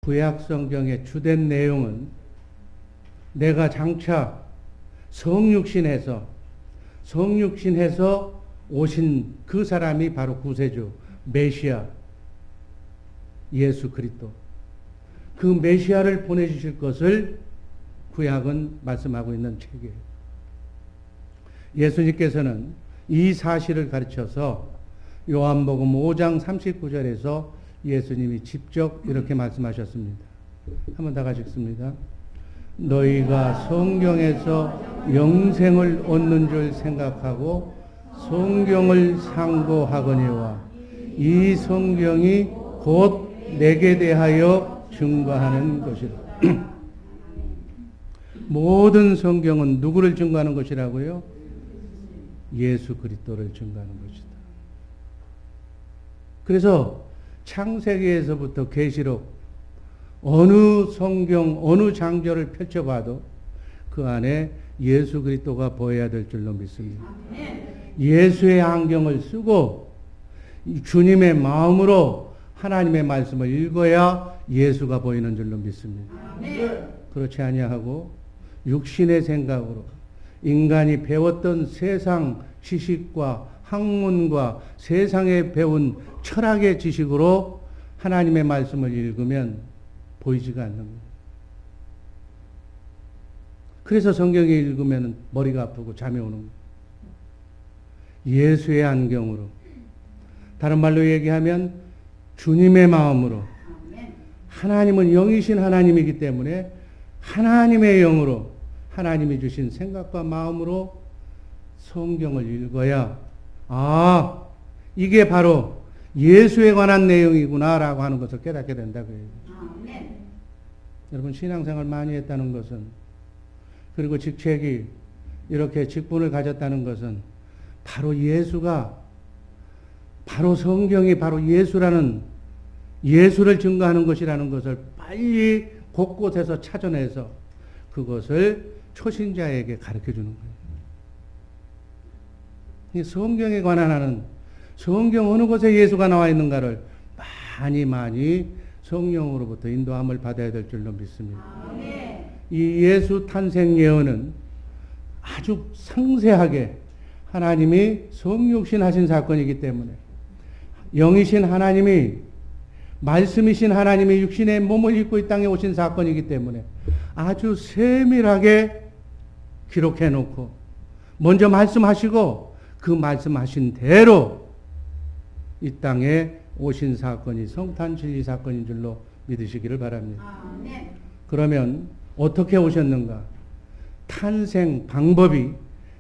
구약 성경의 주된 내용은 내가 장차 성육신해서 오신 그 사람이 바로 구세주 메시아 예수 그리스도, 그 메시아를 보내주실 것을 구약은 말씀하고 있는 책이에요. 예수님께서는 이 사실을 가르쳐서 요한복음 5장 39절에서 예수님이 직접 이렇게 말씀하셨습니다. 한번 다 같이 읽습니다. 너희가 성경에서 영생을 얻는 줄 생각하고 성경을 상고하거니와 이 성경이 곧 내게 대하여 증거하는 것이라. 모든 성경은 누구를 증거하는 것이라고요? 예수 그리스도를 증거하는 것이다. 그래서 창세기에서부터 계시록 어느 성경 어느 장절을 펼쳐봐도 그 안에 예수 그리스도가 보여야 될 줄로 믿습니다. 예수의 안경을 쓰고 주님의 마음으로 하나님의 말씀을 읽어야 예수가 보이는 줄로 믿습니다. 그렇지 아니하고 육신의 생각으로 인간이 배웠던 세상 지식과 학문과 세상에 배운 철학의 지식으로 하나님의 말씀을 읽으면 보이지가 않는 거예요. 그래서 성경을 읽으면 머리가 아프고 잠이 오는 거예요. 예수의 안경으로, 다른 말로 얘기하면 주님의 마음으로, 하나님은 영이신 하나님이기 때문에 하나님의 영으로 하나님이 주신 생각과 마음으로 성경을 읽어야 이게 바로 예수에 관한 내용이구나라고 하는 것을 깨닫게 된다고요. 여러분 신앙생활 많이 했다는 것은, 그리고 직책이 이렇게 직분을 가졌다는 것은 바로 예수가, 바로 성경이 바로 예수라는, 예수를 증거하는 것이라는 것을 빨리 곳곳에서 찾아내서 그것을 초신자에게 가르쳐 주는 거예요. 성경에 관한 하는, 성경 어느 곳에 예수가 나와 있는가를 많이 성령으로부터 인도함을 받아야 될 줄로 믿습니다. 이 예수 탄생 예언은 아주 상세하게 하나님이 성육신 하신 사건이기 때문에, 영이신 하나님이, 말씀이신 하나님이 육신의 몸을 입고 이 땅에 오신 사건이기 때문에 아주 세밀하게 기록해 놓고 먼저 말씀하시고 그 말씀하신 대로 이 땅에 오신 사건이 성탄 진리 사건인 줄로 믿으시기를 바랍니다. 그러면 어떻게 오셨는가? 탄생 방법이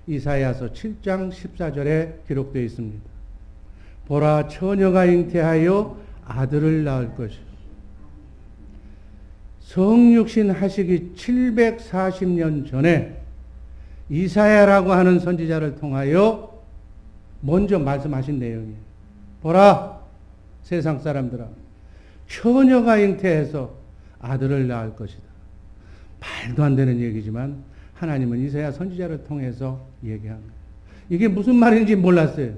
이사야서 7장 14절에 기록되어 있습니다. 보라, 처녀가 잉태하여 아들을 낳을 것이요. 성육신 하시기 740년 전에 이사야라고 하는 선지자를 통하여 먼저 말씀하신 내용이에요. 보라, 세상 사람들아, 처녀가 잉태해서 아들을 낳을 것이다. 말도 안 되는 얘기지만 하나님은 이사야 선지자를 통해서 얘기한 거예요. 이게 무슨 말인지 몰랐어요.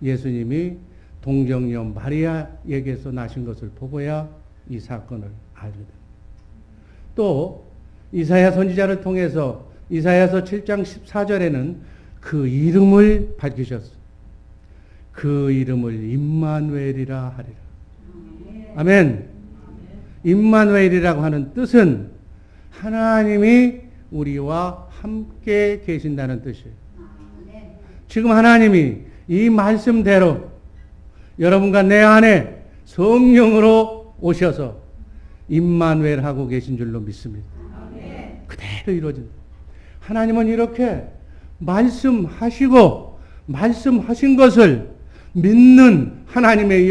예수님이 동정녀 마리아에게서 나신 것을 보고야 이 사건을 알게 됩니다. 또 이사야 선지자를 통해서 이사야서 7장 14절에는 그 이름을 밝히셨어요. 그 이름을 임마누엘이라 하리라. 아멘. 임마누엘이라고 하는 뜻은 하나님이 우리와 함께 계신다는 뜻이에요. 지금 하나님이 이 말씀대로 여러분과 내 안에 성령으로 오셔서 임마누엘 하고 계신 줄로 믿습니다. 그대로 이루어진다. 하나님은 이렇게 말씀하시고 말씀하신 것을 믿는 하나님의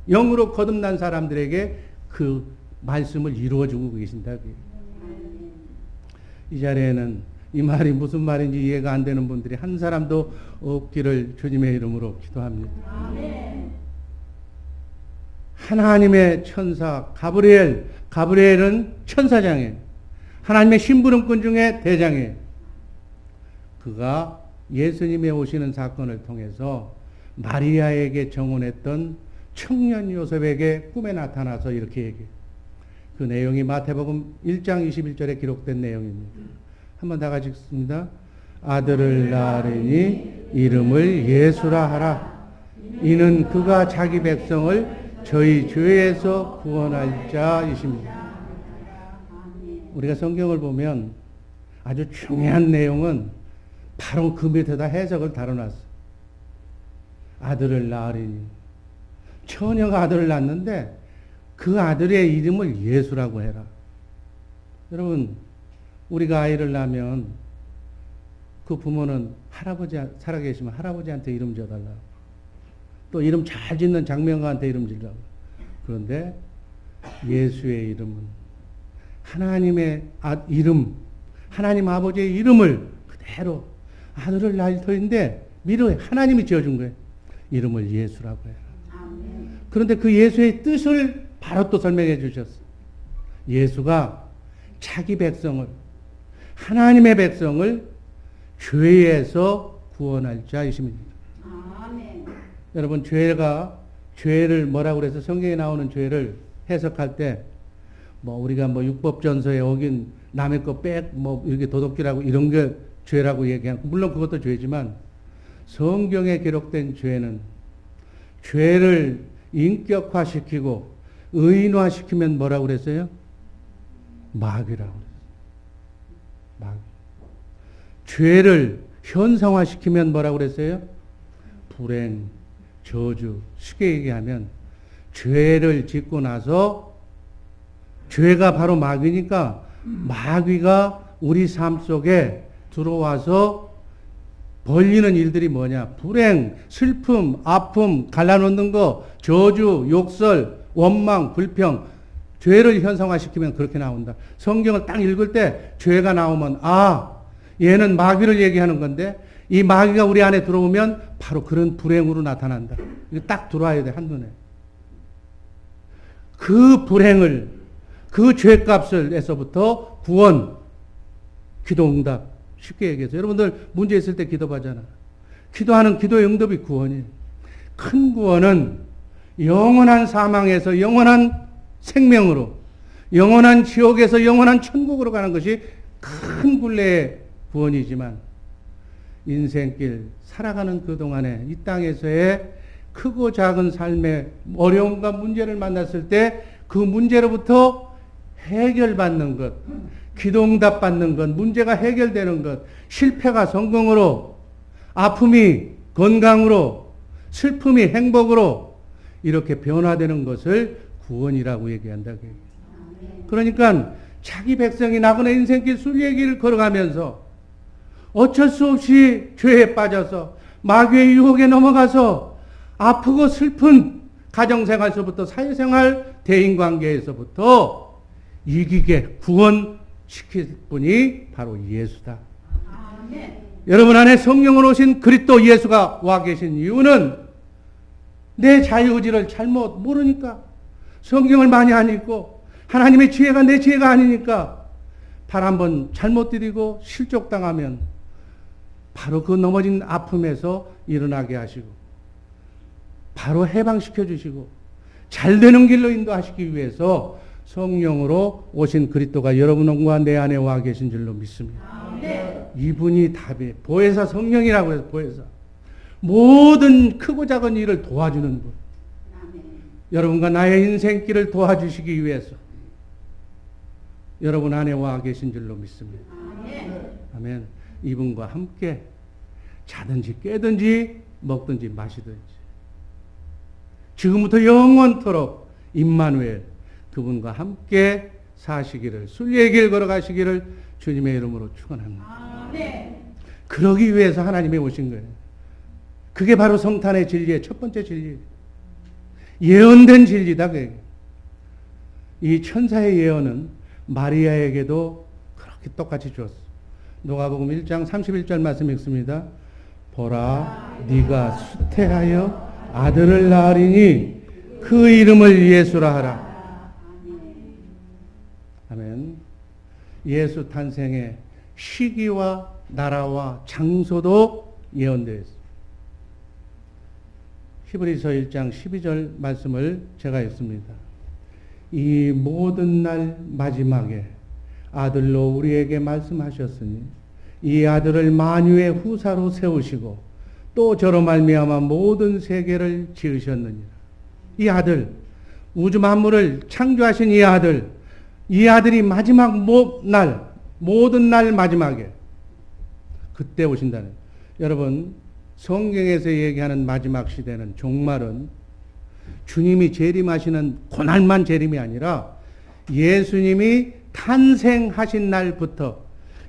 영으로 거듭난 사람들에게 그 말씀을 이루어주고 계신다. 이 자리에는 이 말이 무슨 말인지 이해가 안 되는 분들이 한 사람도 없기를 주님의 이름으로 기도합니다. 하나님의 천사 가브리엘은 천사장이에요. 하나님의 심부름꾼 중에 대장이에요. 그가 예수님의 오시는 사건을 통해서 마리아에게 정언했던 청년 요셉에게 꿈에 나타나서 이렇게 얘기해요. 그 내용이 마태복음 1장 21절에 기록된 내용입니다. 한번 다 같이 읽습니다. 아들을 낳으리니 이름을 예수라 하라. 이는 그가 자기 백성을 저희 죄에서 구원할 자이십니다. 우리가 성경을 보면 아주 중요한 내용은 바로 그 밑에다 해석을 달아놨어. 아들을 낳으리니. 처녀가 아들을 낳는데 그 아들의 이름을 예수라고 해라. 여러분, 우리가 아이를 낳으면 그 부모는 할아버지, 살아계시면 할아버지한테 이름 지어달라고. 또 이름 잘 짓는 장명가한테 이름 지으라고. 그런데 예수의 이름은 하나님의 이름, 하나님 아버지의 이름을 그대로 아들을 낳을 터인데 미래에 하나님이 지어준 거예요. 이름을 예수라고 해요. 그런데 그 예수의 뜻을 바로 또 설명해 주셨어요. 예수가 자기 백성을, 하나님의 백성을 죄에서 구원할 자이십니다. 여러분, 죄를 뭐라고 그래서 성경에 나오는 죄를 해석할 때, 우리가 율법전서에 어긴 남의 거 이렇게 도둑질하고 이런 게 죄라고 얘기하고, 물론 그것도 죄지만, 성경에 기록된 죄는 죄를 인격화시키고 의인화시키면 뭐라고 그랬어요? 마귀라고 그랬어요. 마귀. 죄를 현상화시키면 뭐라고 그랬어요? 불행, 저주. 쉽게 얘기하면 죄를 짓고 나서 죄가 바로 마귀니까 마귀가 우리 삶 속에 들어와서 벌리는 일들이 뭐냐? 불행, 슬픔, 아픔, 갈라놓는 거, 저주, 욕설, 원망, 불평. 죄를 현상화시키면 그렇게 나온다. 성경을 딱 읽을 때 죄가 나오면 얘는 마귀를 얘기하는 건데 이 마귀가 우리 안에 들어오면 바로 그런 불행으로 나타난다. 이거 딱 들어와야 돼, 한눈에. 그 불행을, 그 죄값을 에서부터 구원, 기도응답. 쉽게 얘기해서 여러분들 문제 있을 때 기도하잖아. 기도하는 기도의 응답이 구원이에요. 큰 구원은 영원한 사망에서 영원한 생명으로, 영원한 지옥에서 영원한 천국으로 가는 것이 큰 굴레의 구원이지만 인생길 살아가는 그동안에 이 땅에서의 크고 작은 삶의 어려움과 문제를 만났을 때 그 문제로부터 해결받는 것, 기도응답 받는 것, 문제가 해결되는 것, 실패가 성공으로, 아픔이 건강으로, 슬픔이 행복으로 이렇게 변화되는 것을 구원이라고 얘기한다. 그러니까 자기 백성이 나그네 인생길 순례길을 걸어가면서 어쩔 수 없이 죄에 빠져서 마귀의 유혹에 넘어가서 아프고 슬픈 가정생활에서부터 사회생활, 대인관계에서부터 이기게 구원시킬 분이 바로 예수다. 여러분 안에 성령으로 오신 그리스도 예수가 와 계신 이유는 내 자유의지를 잘못 모르니까, 성경을 많이 안 읽고 하나님의 지혜가 내 지혜가 아니니까 발 한번 잘못 디디고 실족당하면 바로 그 넘어진 아픔에서 일어나게 하시고 바로 해방시켜 주시고 잘 되는 길로 인도하시기 위해서 성령으로 오신 그리스도가 여러분과 내 안에 와 계신 줄로 믿습니다. 이분이 답이에요. 보혜사 성령이라고 해서 보혜사. 모든 크고 작은 일을 도와주는 분. 여러분과 나의 인생길을 도와주시기 위해서 여러분 안에 와 계신 줄로 믿습니다. 아멘. 이분과 함께 자든지 깨든지 먹든지 마시든지 지금부터 영원토록 임마누엘 그분과 함께 사시기를, 순례의 길 걸어가시기를 주님의 이름으로 축원합니다. 그러기 위해서 하나님이 오신 거예요. 그게 바로 성탄의 진리의 첫 번째 진리. 예언된 진리다. 그게. 이 천사의 예언은 마리아에게도 그렇게 똑같이 주었어. 누가복음 1장 31절 말씀 읽습니다. 보라, 네가 수태하여 아들을 낳으리니 그 이름을 예수라 하라. 아멘. 예수 탄생의 시기와 나라와 장소도 예언되어 있습니다. 히브리서 1장 12절 말씀을 제가 읽습니다. 이 모든 날 마지막에 아들로 우리에게 말씀하셨으니 이 아들을 만유의 후사로 세우시고 또 저로 말미암아 모든 세계를 지으셨느니라. 이 아들, 우주 만물을 창조하신 이 아들이 마지막 날, 모든 날 마지막에 그때 오신다는. 여러분, 성경에서 얘기하는 마지막 시대는, 종말은 주님이 재림하시는 그날만 재림이 아니라 예수님이 탄생하신 날부터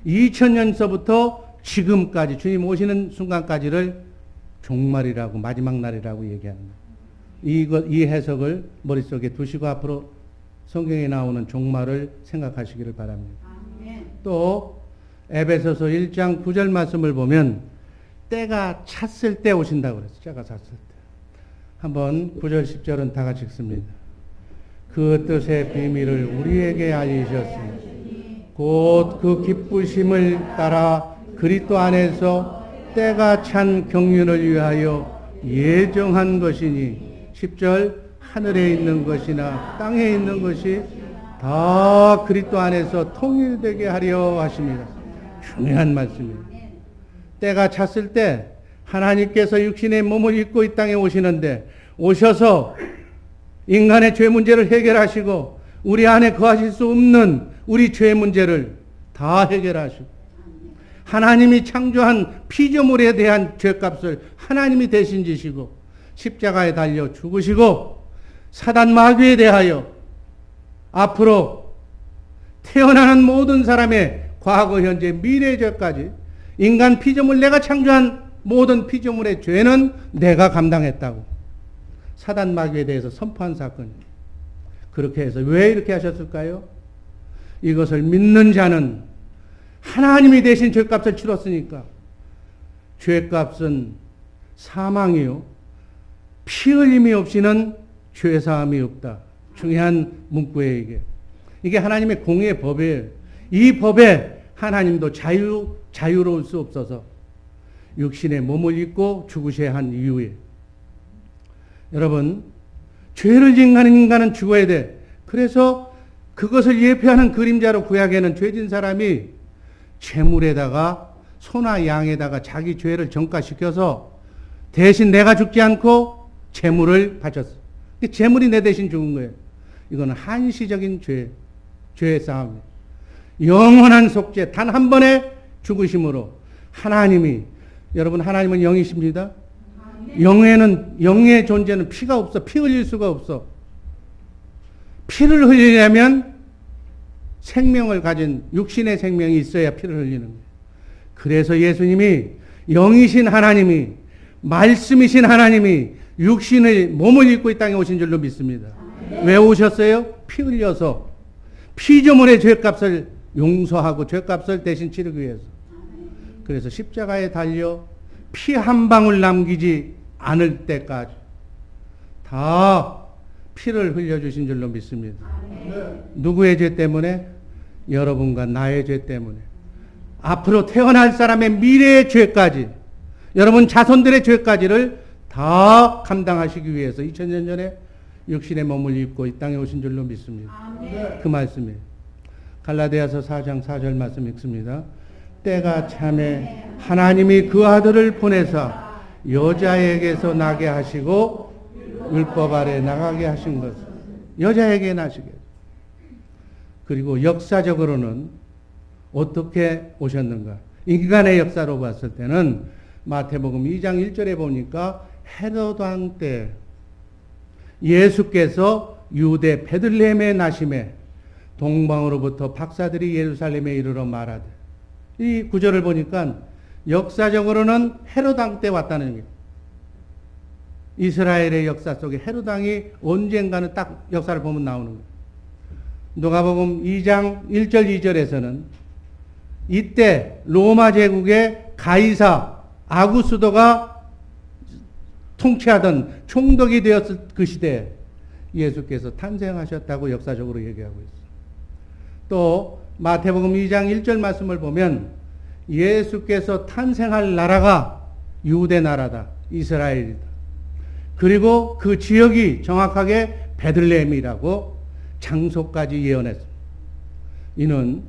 2000년서부터 지금까지 주님 오시는 순간까지를 종말이라고, 마지막 날이라고 얘기하는 거예요. 이 해석을 머릿속에 두시고 앞으로 성경에 나오는 종말을 생각하시기를 바랍니다. 또 에베소서 1장 9절 말씀을 보면 때가 찼을 때 오신다고 그랬어요. 때가 찼을 때. 한번 9절 10절은 다 같이 읽습니다. 그 뜻의 비밀을 우리에게 알리셨으니 곧 그 기쁘심을 따라 그리스도 안에서 때가 찬 경륜을 위하여 예정한 것이니 10절 하늘에 있는 것이나 땅에 있는 것이 다 그리스도 안에서 통일되게 하려 하십니다. 중요한 말씀이에요. 때가 찼을 때 하나님께서 육신의 몸을 입고 이 땅에 오시는데 오셔서 인간의 죄 문제를 해결하시고 우리 안에 거하실 수 없는 우리 죄 문제를 다 해결하시고 하나님이 창조한 피조물에 대한 죄값을 하나님이 대신 지시고 십자가에 달려 죽으시고 사단 마귀에 대하여 앞으로 태어나는 모든 사람의 과거, 현재, 미래의 죄까지 인간 피조물, 내가 창조한 모든 피조물의 죄는 내가 감당했다고 사단 마귀에 대해서 선포한 사건이에요. 그렇게 해서 왜 이렇게 하셨을까요? 이것을 믿는 자는 하나님이 대신 죄값을 치렀으니까. 죄값은 사망이요, 피 흘림이 없이는 죄사함이 없다. 중요한 문구예요. 이게 하나님의 공의의 법이에요. 이 법에 하나님도 자유로울 수 없어서 육신의 몸을 입고 죽으셔야 한 이유에, 여러분, 죄를 지은 인간은 죽어야 돼. 그래서 그것을 예표하는 그림자로 구약에는 죄진 사람이 제물에다가 소나 양에다가 자기 죄를 전가시켜서 대신 내가 죽지 않고 제물을 바쳤어. 제물이 내 대신 죽은 거예요. 이거는 한시적인 죄의 싸움이에요. 영원한 속죄, 단 한 번의 죽으심으로 하나님이, 여러분, 하나님은 영이십니다. 영의 존재는 피가 없어. 피 흘릴 수가 없어. 피를 흘리려면 생명을 가진 육신의 생명이 있어야 피를 흘리는 거예요. 그래서 예수님이, 영이신 하나님이, 말씀이신 하나님이 육신의 몸을 입고 이 땅에 오신 줄로 믿습니다. 왜 오셨어요? 피 흘려서 피조물의 죄값을 용서하고 죄값을 대신 치르기 위해서. 그래서 십자가에 달려 피 한 방울 남기지 않을 때까지 다 피를 흘려주신 줄로 믿습니다. 누구의 죄 때문에? 여러분과 나의 죄 때문에. 앞으로 태어날 사람의 미래의 죄까지, 여러분 자손들의 죄까지를 다 감당하시기 위해서 2000년 전에 육신의 몸을 입고 이 땅에 오신 줄로 믿습니다. 그 말씀이에요. 갈라디아서 4장 4절 말씀 읽습니다. 때가 참에 하나님이 그 아들을 보내사 여자에게서 나게 하시고 율법 아래 나가게 하신 것을 여자에게 나시게. 그리고 역사적으로는 어떻게 오셨는가? 인간의 역사로 봤을 때는 마태복음 2장 1절에 보니까 헤롯 왕 때 예수께서 유대 베들레헴에 나심에 동방으로부터 박사들이 예루살렘에 이르러 말하되, 이 구절을 보니까 역사적으로는 헤롯 왕 때 왔다는 얘기예요. 이스라엘의 역사 속에 헤롯 왕이 언젠가는 딱 역사를 보면 나오는 거예요. 누가복음 2장 1절 2절에서는 이때 로마 제국의 가이사 아구스도가 통치하던 총독이 되었을 그 시대에 예수께서 탄생하셨다고 역사적으로 얘기하고 있어요. 또 마태복음 2장 1절 말씀을 보면 예수께서 탄생할 나라가 유대 나라다, 이스라엘이다. 그리고 그 지역이 정확하게 베들레헴이라고 장소까지 예언했습니다. 이는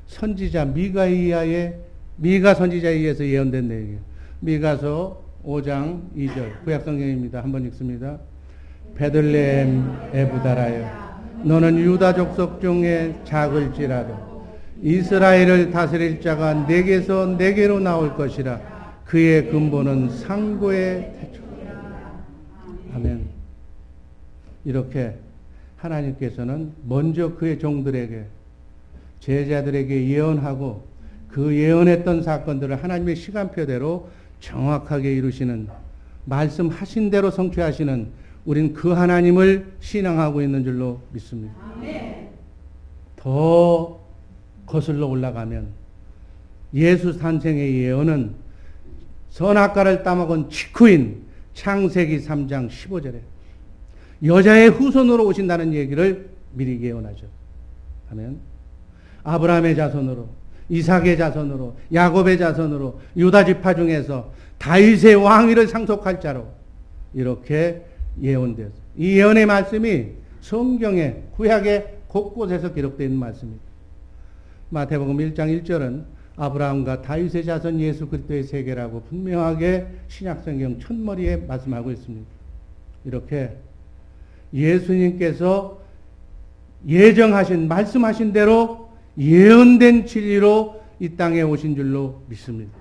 선지자 미가 선지자에 의해서 예언된 내용이에요. 미가서 5장 2절 구약성경입니다. 한번 읽습니다. 베들레헴 에브다라여 너는 유다 족속 중에 작을지라도 이스라엘을 다스릴 자가 내게서 내게로 나올 것이라. 그의 근본은 상고의 태초이라. 아멘. 이렇게 하나님께서는 먼저 그의 종들에게, 제자들에게 예언하고 그 예언했던 사건들을 하나님의 시간표대로 정확하게 이루시는, 말씀하신 대로 성취하시는 우린 그 하나님을 신앙하고 있는 줄로 믿습니다. 더 거슬러 올라가면 예수 탄생의 예언은 선악과를 따먹은 직후인 창세기 3장 15절에 여자의 후손으로 오신다는 얘기를 미리 예언하죠. 아멘. 아브라함의 자손으로, 이삭의 자손으로, 야곱의 자손으로, 유다 지파 중에서 다윗의 왕위를 상속할 자로 이렇게 예언되었어요. 이 예언의 말씀이 성경의 구약의 곳곳에서 기록되어 있는 말씀입니다. 마태복음 1장 1절은 아브라함과 다윗의 자손 예수 그리스도의 세계라고 분명하게 신약성경 첫머리에 말씀하고 있습니다. 이렇게 예수님께서 예정하신, 말씀하신 대로 예언된 진리로 이 땅에 오신 줄로 믿습니다.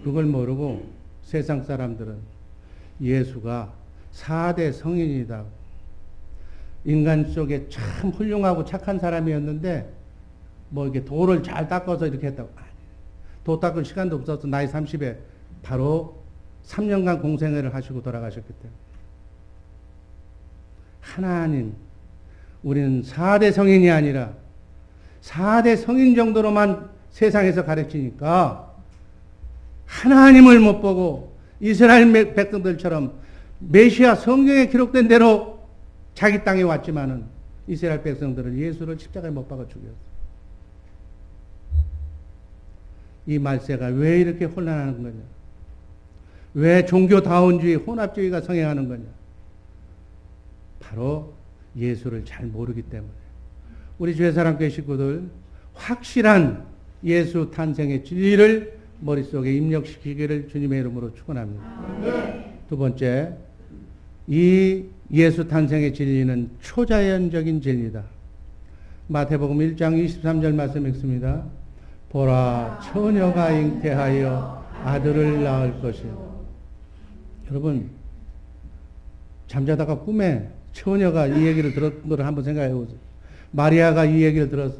그걸 모르고 세상 사람들은 예수가 4대 성인이다, 인간 속에 참 훌륭하고 착한 사람이었는데 뭐 이렇게 돌을 잘 닦아서 이렇게 했다고. 도 닦을 시간도 없어서 나이 30에 바로 3년간 공생애를 하시고 돌아가셨기 때문에. 하나님, 우리는 4대 성인이 아니라 4대 성인 정도로만 세상에서 가르치니까 하나님을 못 보고 이스라엘 백성들처럼 메시아 성경에 기록된 대로 자기 땅에 왔지만은 이스라엘 백성들은 예수를 십자가에 못 박아 죽였어요. 이 말세가 왜 이렇게 혼란하는 거냐? 왜 종교다원주의, 혼합주의가 성행하는 거냐? 바로 예수를 잘 모르기 때문에. 우리 주의사랑교회 식구들 확실한 예수 탄생의 진리를 머릿속에 입력시키기를 주님의 이름으로 축원합니다. 두 번째, 이 예수 탄생의 진리는 초자연적인 진리다. 마태복음 1장 23절 말씀 읽습니다. 보라, 처녀가 잉태하여 아들을 낳을 것이요. 여러분, 잠자다가 꿈에 처녀가 이 얘기를 들었던 걸 한번 생각해 보세요. 마리아가 이 얘기를 들었어.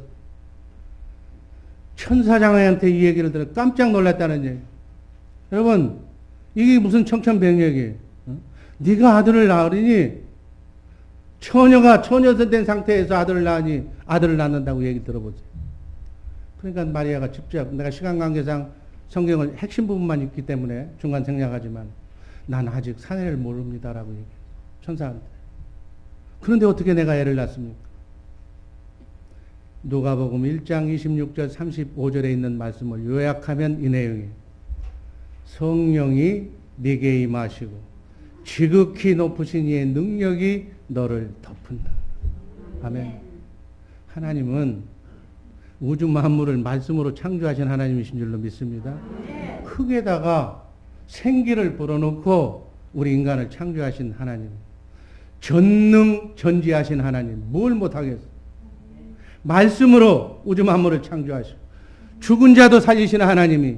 천사장한테 이 얘기를 들어 깜짝 놀랐다는 얘기. 여러분, 이게 무슨 청천벽력이에요? 네가 아들을 낳으니 처녀가 처녀된 상태에서 아들을 낳으니 아들을 낳는다고 얘기 들어보세요. 그러니까 마리아가 직접, 내가 시간 관계상 성경을 핵심 부분만 읽기 때문에 중간 생략하지만 난 아직 사내를 모릅니다라고 얘기해요. 천사한테. 그런데 어떻게 내가 애를 낳습니까? 누가복음 1장 26절 35절에 있는 말씀을 요약하면 이 내용이에요. 성령이 네게 임하시고 지극히 높으신 이의 능력이 너를 덮은다. 아멘. 하나님은 우주 만물을 말씀으로 창조하신 하나님이신 줄로 믿습니다. 흙에다가 생기를 불어넣고 우리 인간을 창조하신 하나님. 전능 전지하신 하나님. 뭘 못하겠어. 말씀으로 우주 만물을 창조하시고 죽은 자도 살리시는 하나님이,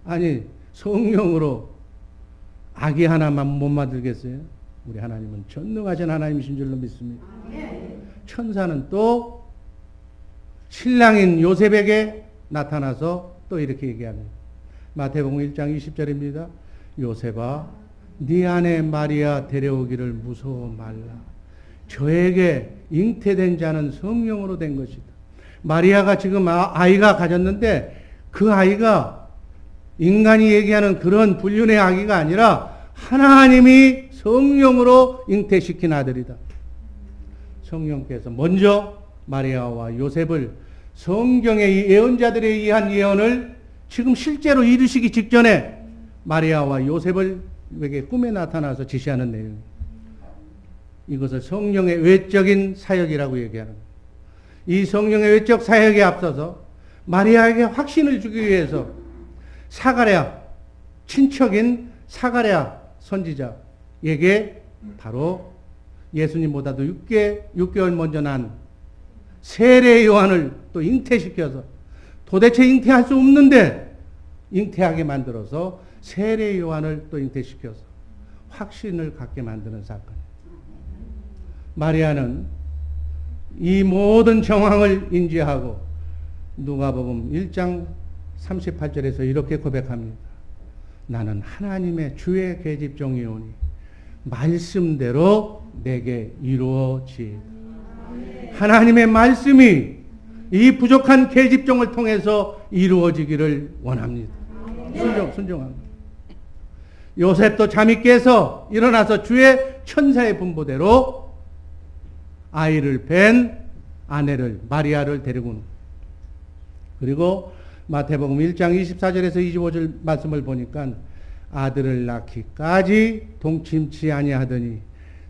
아니 성령으로 아기 하나만 못 만들겠어요? 우리 하나님은 전능하신 하나님이신 줄로 믿습니다. 천사는 또 신랑인 요셉에게 나타나서 또 이렇게 얘기합니다. 마태복음 1장 20절입니다. 요셉아, 네 아내 마리아 데려오기를 무서워 말라. 저에게 잉태된 자는 성령으로 된 것이다. 마리아가 지금 아이가 가졌는데 그 아이가 인간이 얘기하는 그런 불륜의 아기가 아니라 하나님이 성령으로 잉태시킨 아들이다. 성령께서 먼저 마리아와 요셉을 성경의 예언자들에 의한 예언을 지금 실제로 이루시기 직전에 마리아와 요셉을 에게 꿈에 나타나서 지시하는 내용입니다. 이것을 성령의 외적인 사역이라고 얘기하는 거예요. 이 성령의 외적 사역에 앞서서 마리아에게 확신을 주기 위해서 사가랴, 친척인 사가랴 선지자에게 바로 예수님보다도 6개월 먼저 난 세례 요한을 또 잉태시켜서 도대체 잉태할 수 없는데 잉태하게 만들어서 세례 요한을 또 잉태시켜서 확신을 갖게 만드는 사건이에요. 마리아는 이 모든 정황을 인지하고 누가복음 1장 38절에서 이렇게 고백합니다. 나는 하나님의 주의 계집종이오니 말씀대로 내게 이루어지이다. 하나님의 말씀이 이 부족한 계집종을 통해서 이루어지기를 원합니다. 순종합니다. 요셉도 잠이 깨서 일어나서 주의 천사의 분보대로 아이를 뵌 아내를 마리아를 데리고 그리고 마태복음 1장 24절에서 25절 말씀을 보니까 아들을 낳기까지 동침치 아니하더니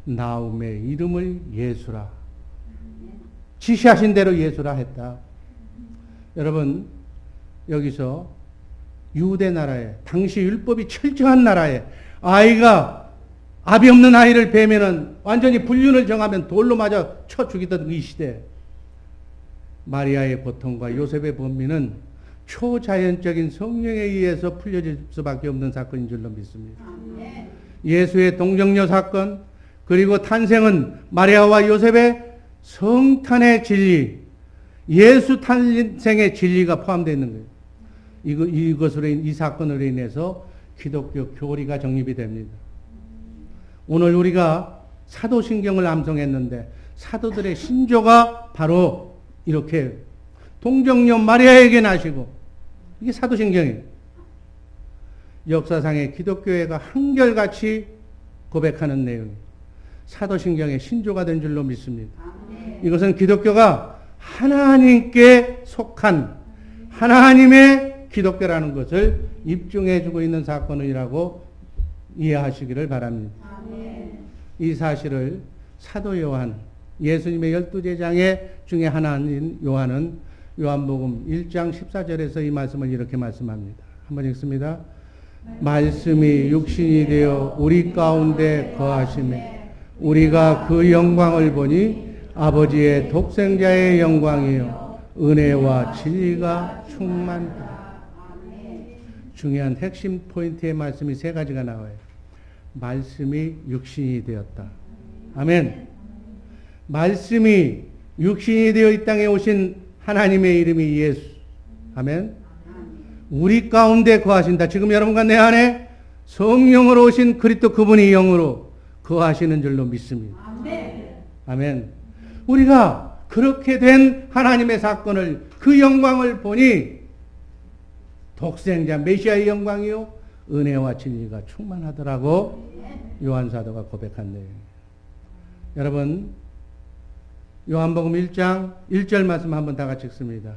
나음의 이름을 예수라 지시하신 대로 예수라 했다. 여러분 여기서 유대 나라에 당시 율법이 철저한 나라에 아이가 아비 없는 아이를 베면은 완전히 불륜을 정하면 돌로 맞아 쳐 죽이던 이 시대 마리아의 고통과 요셉의 범민은 초자연적인 성령에 의해서 풀려질 수밖에 없는 사건인 줄로 믿습니다. 예수의 동정녀 사건 그리고 탄생은 마리아와 요셉의 성탄의 진리 예수 탄생의 진리가 포함되어 있는 거예요. 이것으로 이 사건으로 인해서 기독교 교리가 정립이 됩니다. 오늘 우리가 사도신경을 암송했는데 사도들의 신조가 바로 이렇게 동정녀 마리아에게 나시고 이게 사도신경이에요. 역사상의 기독교회가 한결같이 고백하는 내용이 사도신경의 신조가 된 줄로 믿습니다. 이것은 기독교가 하나님께 속한 하나님의 기독교라는 것을 입증해주고 있는 사건이라고 이해하시기를 바랍니다. 이 사실을 사도 요한, 예수님의 12제자의 중에 하나인 요한은 요한복음 1장 14절에서 이 말씀을 이렇게 말씀합니다. 한번 읽습니다. 말씀이 육신이 되어 우리 가운데 거하심에 우리가 그 영광을 보니 아버지의 독생자의 영광이요 은혜와 진리가 충만하다. 중요한 핵심 포인트의 말씀이 세 가지가 나와요. 말씀이 육신이 되었다. 아멘. 말씀이 육신이 되어 이 땅에 오신 하나님의 이름이 예수. 아멘. 우리 가운데 거하신다. 지금 여러분과 내 안에 성령으로 오신 그리스도 그분이 영으로 거하시는 줄로 믿습니다. 아멘. 우리가 그렇게 된 하나님의 사건을 그 영광을 보니 독생자 메시아의 영광이요 은혜와 진리가 충만하더라고 요한사도가 고백한 내용. 여러분 요한복음 1장 1절 말씀 한번 다 같이 읽습니다.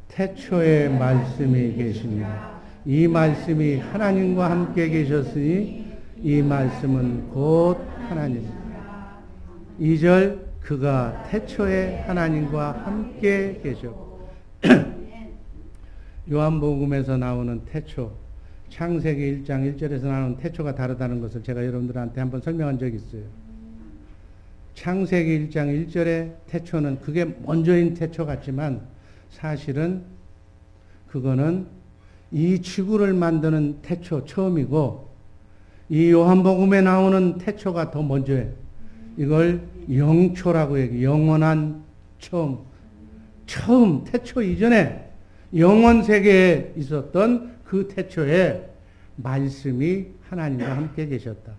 태초에 말씀이 계십니다. 이 말씀이 하나님과 함께 계셨으니 이 말씀은 곧 하나님입니다. 2절 그가 태초에 하나님과 함께 계셨고 요한복음에서 나오는 태초 창세기 1장 1절에서 나오는 태초가 다르다는 것을 제가 여러분들한테 한번 설명한 적이 있어요. 창세기 1장 1절의 태초는 그게 먼저인 태초 같지만 사실은 그거는 이 지구를 만드는 태초 처음이고 이 요한복음에 나오는 태초가 더 먼저예요. 이걸 영초라고 얘기해요. 영원한 처음 태초 이전에 영원 세계에 있었던 그 태초에 말씀이 하나님과 함께 계셨다.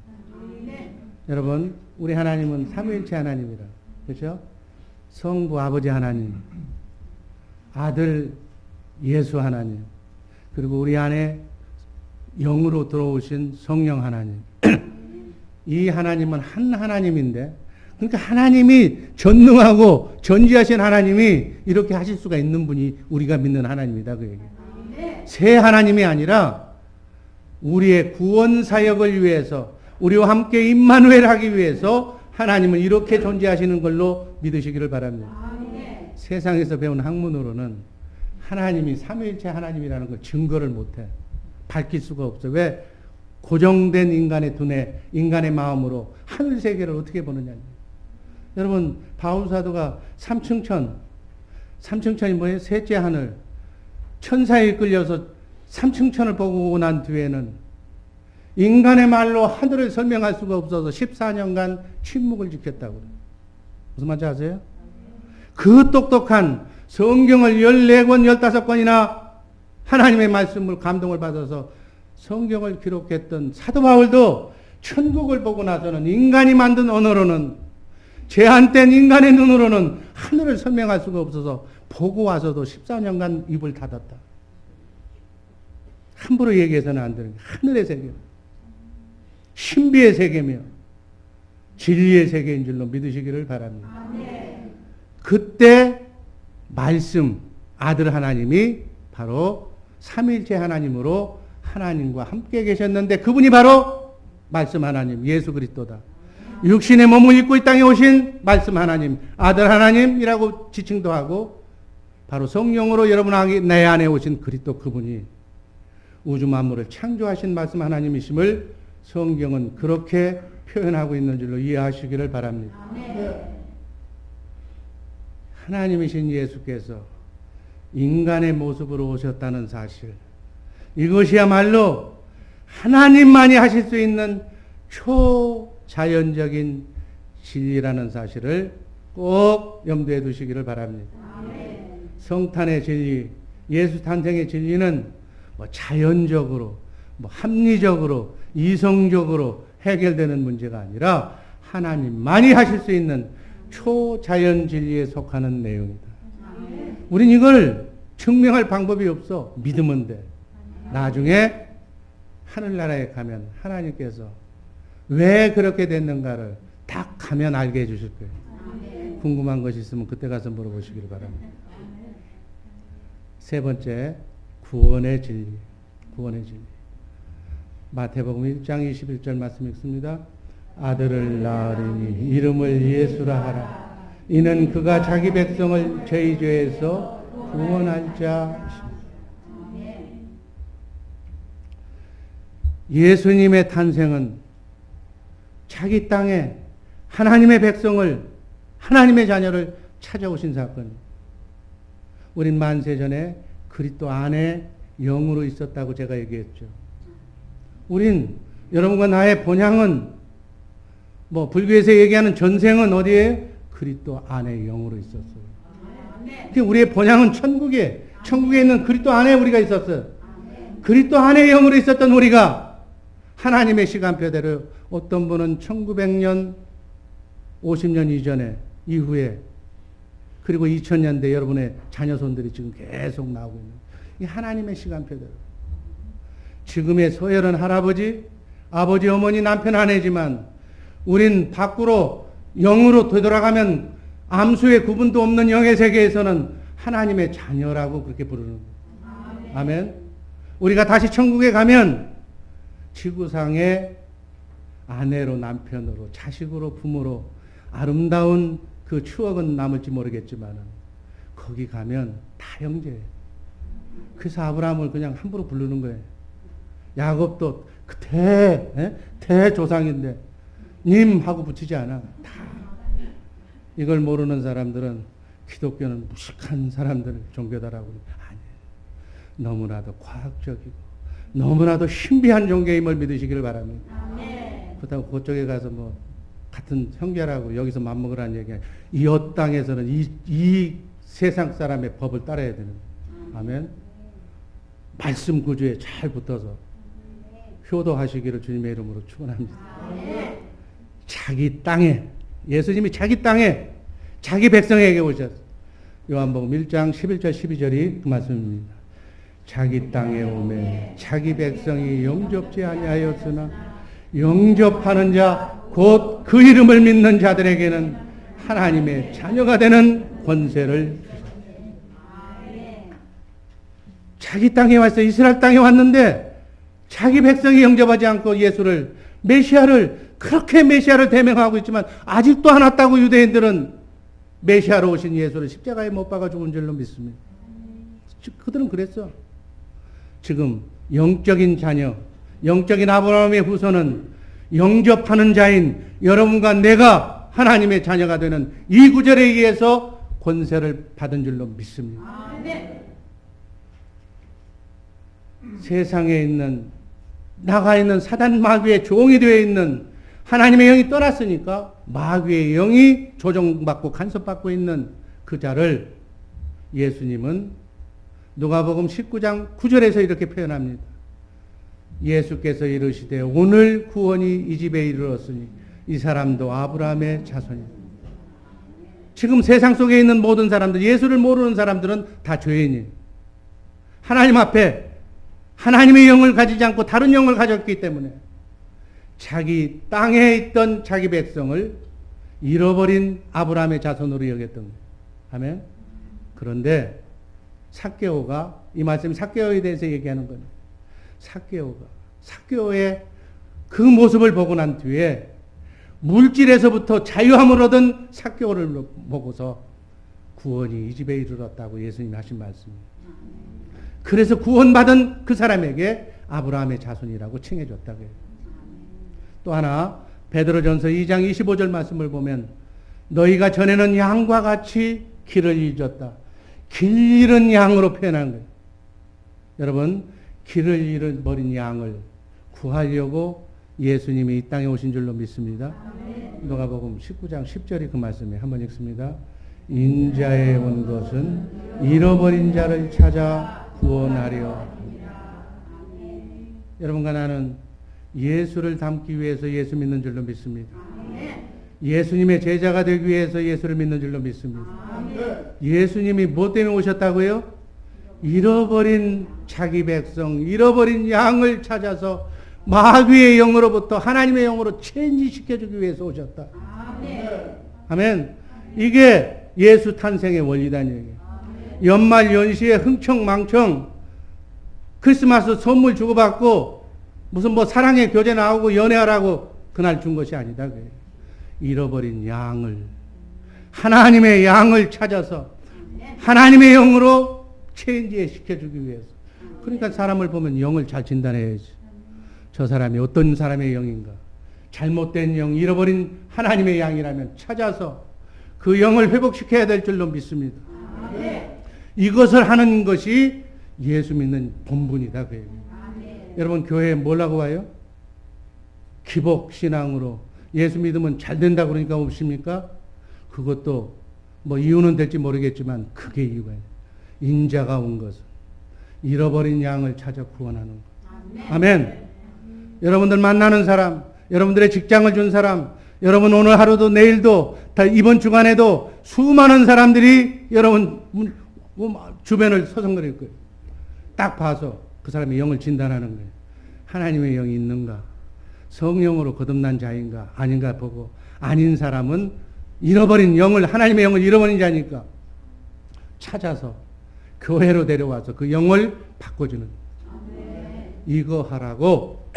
여러분 우리 하나님은 삼위일체 하나님이라 그렇죠? 성부 아버지 하나님 아들 예수 하나님 그리고 우리 안에 영으로 들어오신 성령 하나님 이 하나님은 한 하나님인데 그러니까 하나님이 전능하고 전지하신 하나님이 이렇게 하실 수가 있는 분이 우리가 믿는 하나님이다 그 얘기예요. 새 하나님이 아니라 우리의 구원 사역을 위해서 우리와 함께 임마누엘 하기 위해서 하나님은 이렇게 존재하시는 걸로 믿으시기를 바랍니다. 세상에서 배운 학문으로는 하나님이 삼위일체 하나님이라는 걸 증거를 못해. 밝힐 수가 없어. 왜? 고정된 인간의 두뇌, 인간의 마음으로 하늘 세계를 어떻게 보느냐. 여러분, 바울 사도가 삼층천이 뭐예요? 셋째 하늘. 천사에 이끌려서 삼층천을 보고 난 뒤에는 인간의 말로 하늘을 설명할 수가 없어서 14년간 침묵을 지켰다고. 무슨 말인지 아세요? 그 똑똑한 성경을 14권, 15권이나 하나님의 말씀을 감동을 받아서 성경을 기록했던 사도 바울도 천국을 보고 나서는 인간이 만든 언어로는, 제한된 인간의 눈으로는 하늘을 설명할 수가 없어서 보고 와서도 14년간 입을 닫았다. 함부로 얘기해서는 안 되는 게 하늘의 세계, 신비의 세계며 진리의 세계인 줄로 믿으시기를 바랍니다. 그때 말씀, 아들 하나님이 바로 삼위일체 하나님으로 하나님과 함께 계셨는데 그분이 바로 말씀 하나님, 예수 그리스도다. 육신의 몸을 입고 이 땅에 오신 말씀 하나님, 아들 하나님이라고 지칭도 하고 바로 성령으로 여러분 내 안에 오신 그리스도 그분이 우주 만물을 창조하신 말씀 하나님이심을 성경은 그렇게 표현하고 있는 줄로 이해하시기를 바랍니다. 하나님이신 예수께서 인간의 모습으로 오셨다는 사실, 이것이야말로 하나님만이 하실 수 있는 초자연적인 진리라는 사실을 꼭 염두에 두시기를 바랍니다. 성탄의 진리, 예수 탄생의 진리는 뭐 자연적으로, 뭐 합리적으로, 이성적으로 해결되는 문제가 아니라 하나님만이 하실 수 있는 초자연 진리에 속하는 내용이다. 우린 이걸 증명할 방법이 없어. 믿으면 돼. 나중에 하늘나라에 가면 하나님께서 왜 그렇게 됐는가를 딱 가면 알게 해주실 거예요. 궁금한 것이 있으면 그때 가서 물어보시길 바랍니다. 세 번째, 구원의 진리. 구원의 진리. 마태복음 1장 21절 말씀 읽습니다. 아들을 낳으리니 이름을 예수라 하라. 이는 그가 자기 백성을 저희 죄에서 구원할 자이십니다. 예수님의 탄생은 자기 땅에 하나님의 백성을, 하나님의 자녀를 찾아오신 사건입니다. 우린 만세전에 그리스도 안에 영으로 있었다고 제가 얘기했죠. 우린, 여러분과 나의 본향은, 뭐 불교에서 얘기하는 전생은 어디에? 그리스도 안에 영으로 있었어요. 그러니까 우리의 본향은 천국에 있는 그리스도 안에 우리가 있었어요. 그리스도 안에 영으로 있었던 우리가 하나님의 시간표대로 어떤 분은 1900년, 50년 이전에, 이후에, 그리고 2000년대 여러분의 자녀손들이 지금 계속 나오고 있는 이 하나님의 시간표대로. 지금의 서열은 할아버지, 아버지, 어머니, 남편, 아내지만 우린 밖으로 영으로 되돌아가면 암수의 구분도 없는 영의 세계에서는 하나님의 자녀라고 그렇게 부르는 거예요. 아멘. 우리가 다시 천국에 가면 지구상의 아내로, 남편으로, 자식으로, 부모로 아름다운 그 추억은 남을지 모르겠지만 거기 가면 다 형제예요. 그래서 아브라함을 그냥 함부로 부르는 거예요. 야곱도 그 대조상인데 님 하고 붙이지 않아. 다. 이걸 모르는 사람들은 기독교는 무식한 사람들 종교다라고. 아니에요. 너무나도 과학적이고 너무나도 신비한 종교임을 믿으시기를 바랍니다. 그렇다고 그쪽에 가서 뭐 같은 형제라고 여기서 맘먹으라는 얘기야. 이 땅에서는 이 세상 사람의 법을 따라야 되는. 아멘. 말씀 구조에 잘 붙어서 효도하시기를 주님의 이름으로 축원합니다. 자기 땅에, 예수님이 자기 땅에 자기 백성에게 오셨어요. 요한복음 1장 11절 12절이 그 말씀입니다. 자기 땅에 오매 자기 백성이 영접지 아니하였으나 영접하는 자 곧 그 이름을 믿는 자들에게는 하나님의 자녀가 되는 권세를 주셨습니다. 자기 땅에 왔어요. 이스라엘 땅에 왔는데 자기 백성이 영접하지 않고 예수를, 메시아를 그렇게 메시아를 대명하고 있지만 아직도 안 왔다고 유대인들은 메시아로 오신 예수를 십자가에 못 박아 죽은 줄로 믿습니다. 그들은 그랬어. 지금 영적인 자녀, 영적인 아브라함의 후손은 영접하는 자인 여러분과 내가 하나님의 자녀가 되는 이 구절에 의해서 권세를 받은 줄로 믿습니다. 세상에 있는 나가 있는 사단 마귀의 종이 되어 있는 하나님의 영이 떠났으니까 마귀의 영이 조종받고 간섭받고 있는 그 자를 예수님은 누가복음 19장 9절에서 이렇게 표현합니다. 예수께서 이르시되 오늘 구원이 이 집에 이르렀으니 이 사람도 아브라함의 자손이다. 지금 세상 속에 있는 모든 사람들, 예수를 모르는 사람들은 다 죄인이에요. 하나님 앞에 하나님의 영을 가지지 않고 다른 영을 가졌기 때문에 자기 땅에 있던 자기 백성을 잃어버린 아브라함의 자손으로 여겼던 거예요. 아멘. 그런데 삭개오가, 이 말씀이 삭개오에 대해서 얘기하는 겁니다. 삭개오의 그 모습을 보고 난 뒤에 물질에서부터 자유함을 얻은 삭개오를 보고서 구원이 이 집에 이르렀다고 예수님이 하신 말씀입니다. 그래서 구원받은 그 사람에게 아브라함의 자손이라고 칭해줬다고 해요. 또 하나 베드로전서 2장 25절 말씀을 보면 너희가 전에는 양과 같이 길을 잊었다. 길 잃은 양으로 표현한 거예요. 여러분, 길을 잃어버린 양을 구하려고 예수님이 이 땅에 오신 줄로 믿습니다. 누가복음 19장 10절이 그 말씀에 한번 읽습니다. 인자에 온 것은 잃어버린 자를 찾아 구원하려 합니다. 여러분과 나는 예수를 닮기 위해서 예수 믿는 줄로 믿습니다. 예수님의 제자가 되기 위해서 예수를 믿는 줄로 믿습니다. 예수님이 뭐 때문에 오셨다고요? 잃어버린 자기 백성, 잃어버린 양을 찾아서 마귀의 영으로부터 하나님의 영으로 체인지시켜주기 위해서 오셨다. 아멘. 이게 예수 탄생의 원리다는 얘기예요. 연말 연시에 흥청망청 크리스마스 선물 주고받고 무슨 뭐 사랑의 교제 나오고 연애하라고 그날 준 것이 아니다. 잃어버린 양을, 하나님의 양을 찾아서 하나님의 영으로 체인지 시켜주기 위해서. 그러니까 사람을 보면 영을 잘 진단해야지. 저 사람이 어떤 사람의 영인가. 잘못된 영, 잃어버린 하나님의 양이라면 찾아서 그 영을 회복시켜야 될 줄로 믿습니다. 이것을 하는 것이 예수 믿는 본분이다. 그 얘기예요. 여러분, 교회에 뭐라고 와요? 기복신앙으로 예수 믿으면 잘 된다 그러니까 오십니까? 그것도 뭐 이유는 될지 모르겠지만 그게 이유가 있어요. 인자가 온 것은 잃어버린 양을 찾아 구원하는 것. 아멘. 여러분들 만나는 사람, 여러분들의 직장을 준 사람, 여러분 오늘 하루도 내일도 다 이번 주간에도 수많은 사람들이 여러분 주변을 서성거릴 거예요. 딱 봐서 그 사람의 영을 진단하는 거예요. 하나님의 영이 있는가? 성령으로 거듭난 자인가? 아닌가 보고, 아닌 사람은 잃어버린 영을, 하나님의 영을 잃어버린 자니까 찾아서 교회로 데려와서 그 영을 바꿔주는 거예요. 이거 하라고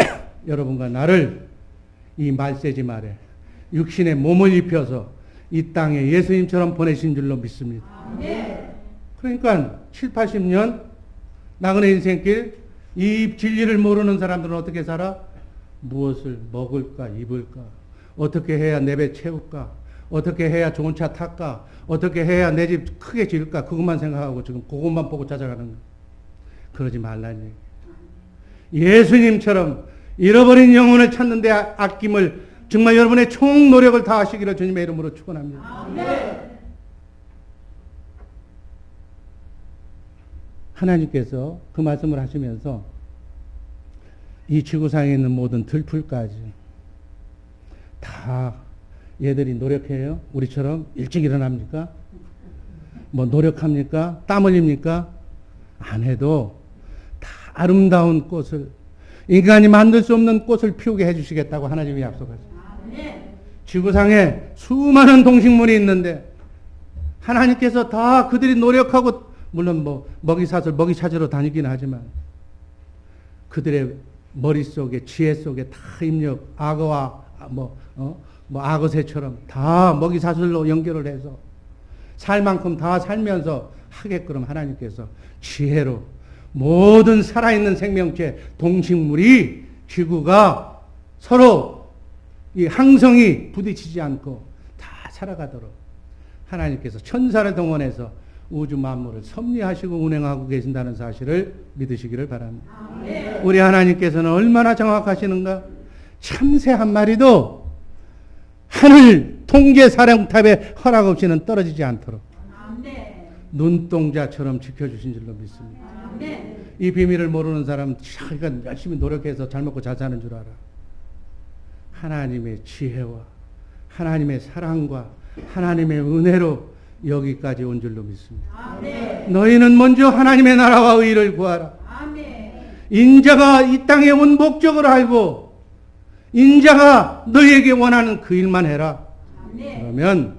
여러분과 나를 이 말세지 말에 육신의 몸을 입혀서 이 땅에 예수님처럼 보내신 줄로 믿습니다. 그러니까 7, 80년 나그네 인생길 이 진리를 모르는 사람들은 어떻게 살아? 무엇을 먹을까 입을까? 어떻게 해야 내 배 채울까? 어떻게 해야 좋은 차 탈까? 어떻게 해야 내 집 크게 지을까? 그것만 생각하고 지금 그것만 보고 찾아가는 거예요. 그러지 말라는 얘기예요. 예수님처럼 잃어버린 영혼을 찾는 데 아낌을 정말 여러분의 총 노력을 다하시기를 주님의 이름으로 축원합니다. 아멘. 하나님께서 그 말씀을 하시면서 이 지구상에 있는 모든 들풀까지 다 얘들이 노력해요? 우리처럼 일찍 일어납니까? 뭐 노력합니까? 땀 흘립니까? 안 해도 다 아름다운 꽃을, 인간이 만들 수 없는 꽃을 피우게 해주시겠다고 하나님이 약속하셨어요. 지구상에 수많은 동식물이 있는데 하나님께서 다 그들이 노력하고, 물론 뭐 먹이 찾으러 다니긴 하지만 그들의 머릿속에, 지혜 속에 다 악어와 악어새처럼 다 먹이 사슬로 연결을 해서 살 만큼 다 살면서 하게끔 하나님께서 지혜로 모든 살아있는 생명체, 동식물이 지구가 서로 이 항성이 부딪히지 않고 다 살아가도록 하나님께서 천사를 동원해서 우주 만물을 섭리하시고 운행하고 계신다는 사실을 믿으시기를 바랍니다. 아멘. 우리 하나님께서는 얼마나 정확하시는가? 참새 한 마리도 하늘 통제 사령탑에 허락 없이는 떨어지지 않도록 아멘. 눈동자처럼 지켜주신 줄로 믿습니다. 아멘. 이 비밀을 모르는 사람은 자기가 열심히 노력해서 잘 먹고 잘 사는 줄 알아. 하나님의 지혜와 하나님의 사랑과 하나님의 은혜로 여기까지 온 줄로 믿습니다. 아멘. 너희는 먼저 하나님의 나라와 의를 구하라. 아멘. 인자가 이 땅에 온 목적을 알고 인자가 너희에게 원하는 그 일만 해라. 아멘. 그러면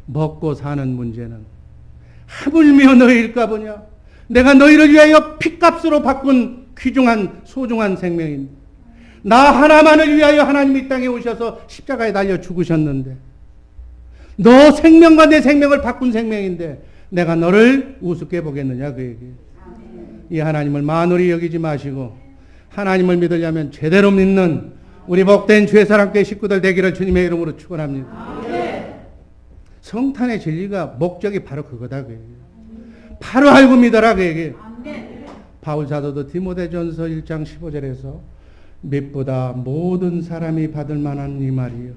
먹고 사는 문제는 하물며 너희일까 보냐. 내가 너희를 위하여 핏값으로 바꾼 귀중한 소중한 생명인데 나 하나만을 위하여 하나님 이 땅에 오셔서 십자가에 달려 죽으셨는데 너 생명과 내 생명을 바꾼 생명인데 내가 너를 우습게 보겠느냐 그 얘기. 이 하나님을 만홀히 여기지 마시고 하나님을 믿으려면 제대로 믿는 우리 복된 죄사랑교회 식구들 되기를 주님의 이름으로 축원합니다. 성탄의 진리가 목적이 바로 그거다 그 얘기. 바로 알고 믿어라 그 얘기. 바울 사도도 디모데전서 1장 15절에서 밉보다 모든 사람이 받을 만한 이 말이요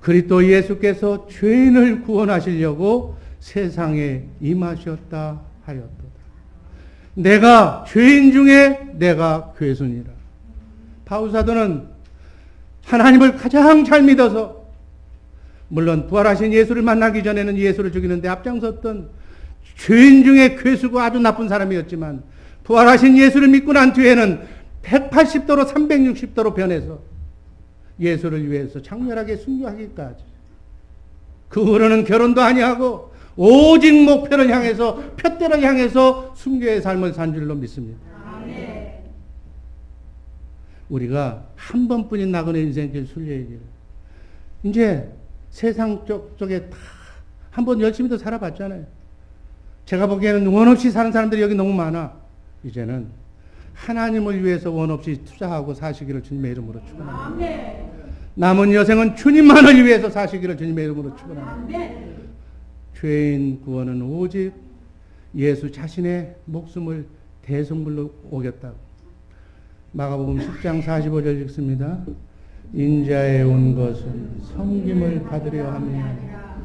그리스도 예수께서 죄인을 구원하시려고 세상에 임하셨다 하였도다. 내가 죄인 중에 내가 괴순이라. 바울 사도는 하나님을 가장 잘 믿어서 물론 부활하신 예수를 만나기 전에는 예수를 죽이는데 앞장섰던 죄인 중에 괴수고 아주 나쁜 사람이었지만 부활하신 예수를 믿고 난 뒤에는 180도로 360도로 변해서 예수를 위해서 장렬하게 순교하기까지 그 후로는 결혼도 아니하고 오직 목표를 향해서 표대를 향해서 순교의 삶을 산 줄로 믿습니다. 아멘. 우리가 한 번뿐인 나그네 인생길 순례의 길 이제 세상 쪽에 다 한 번 열심히 더 살아봤잖아요. 제가 보기에는 원 없이 사는 사람들이 여기 너무 많아. 이제는 하나님을 위해서 원 없이 투자하고 사시기를 주님의 이름으로 축원합니다. 남은 여생은 주님만을 위해서 사시기를 주님의 이름으로 축원합니다. 죄인 구원은 오직 예수 자신의 목숨을 대성물로 오겼다고. 마가복음 10장 45절 읽습니다. 인자에 온 것은 섬김을 받으려 함이 아니라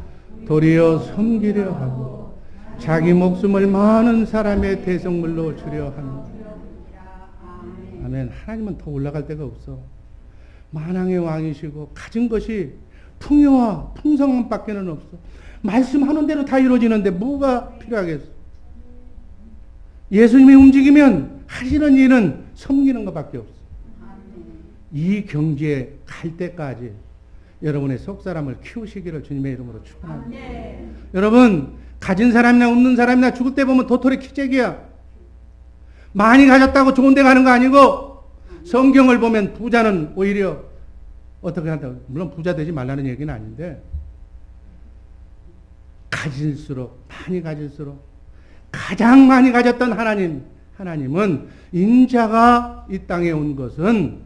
도리어 섬기려 하고 자기 목숨을 많은 사람의 대성물로 주려 합니다. 아멘. 하나님은 더 올라갈 데가 없어. 만왕의 왕이시고 가진 것이 풍요와 풍성함밖에는 없어. 말씀하는 대로 다 이루어지는데 뭐가 필요하겠어? 예수님이 움직이면 하시는 일은 섬기는 것밖에 없어. 이 경지에 갈 때까지 여러분의 속사람을 키우시기를 주님의 이름으로 축원합니다. 여러분 가진 사람이나 없는 사람이나 죽을 때 보면 도토리 키재기야. 많이 가졌다고 좋은 데 가는 거 아니고 성경을 보면 부자는 오히려 어떻게 한다고. 물론 부자 되지 말라는 얘기는 아닌데 가질수록 많이 가질수록 가장 많이 가졌던 하나님은 인자가 이 땅에 온 것은